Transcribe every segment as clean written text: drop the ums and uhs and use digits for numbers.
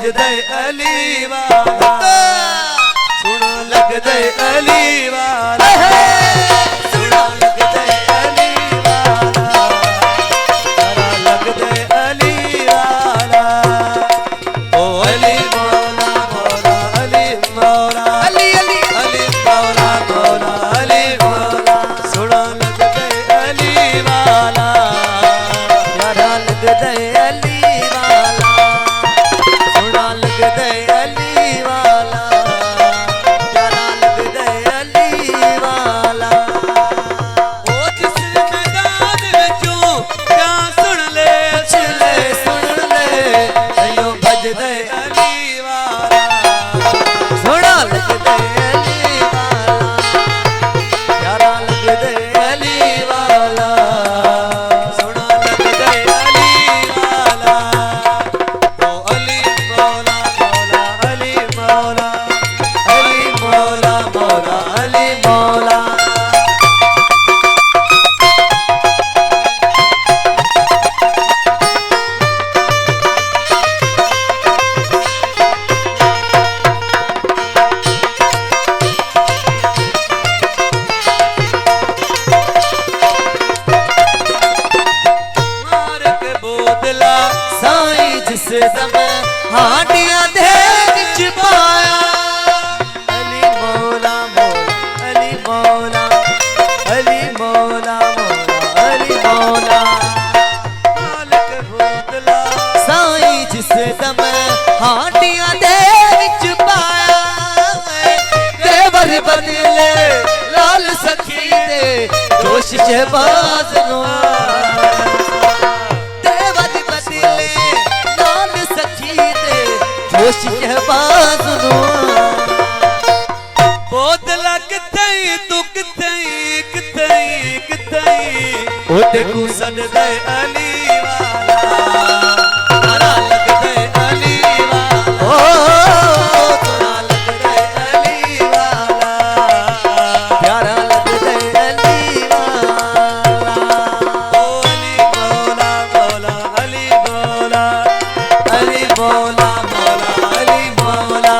भजदे अली वाला सुना लगदे अली वाला सुना लगदे अली वाला तारा लगदे अली वाला ओ अली मौला मौला अली मौला अली अली अली मौला मौला अली मौला सुना लगदे अली वाला तारा लगदे अली वाला सुना लगदे अली वाला तारा लगदे अली वाला ओ जिस मैदान विचों क्या सुन ले अयो भजदे अली वाला सुना लगदे अली वाला तारा लगदे अली वाला सुना लगदे अली वाला ओ अली मौला मौला अली मौला अली मौला मौला अली मौला मार के बोतला साईं जिस दम हांडियां दे विच पाया अली मौला मौला अली मौला अली मौला मौला अली मौला मालिक बोतला साईं जिस दम हांडियां दे विच पाया देवर बदले लाल सखी दे जोश शहबाज नु देवर बदले लाल सखी दे जोश शहबाज नु बोतला किथे तू किथे ओते को सददे अली वाला तारा लगदे अली वाला ओ तारा लगदे अली वाला प्यारा लगदे अली वाला ओ अली मौला मौला अली मौला अली मौला मौला अली मौला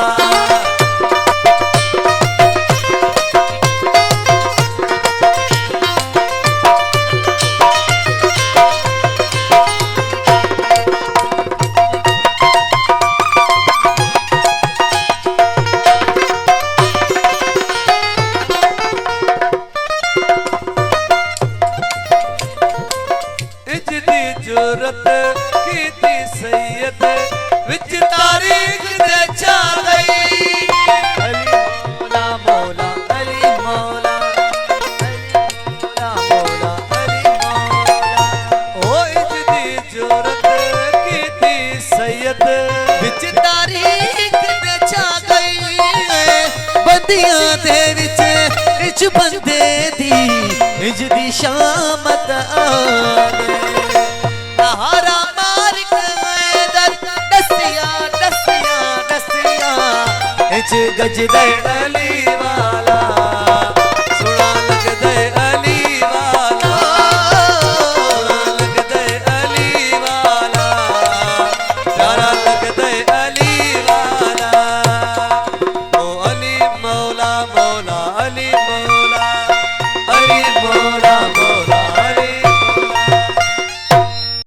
इजदी जुरत कीती सैयद विच तारीख दे छा गई अली मौला मौला अली मौला अली मौला ओ इजदी जुरत कीती सैयद विच तारीख दे छा गई बंदियां दे विच इच बंदे दी इजदी शामत आवे हारा मारिक मैदर दसिया दसिया दसिया इच गजदे अली वाला सुना लगदे अली वाला सुना लगदे अली वाला तारा लगदे अली वाला ओ अली मौला मौला अली मौला अली मौला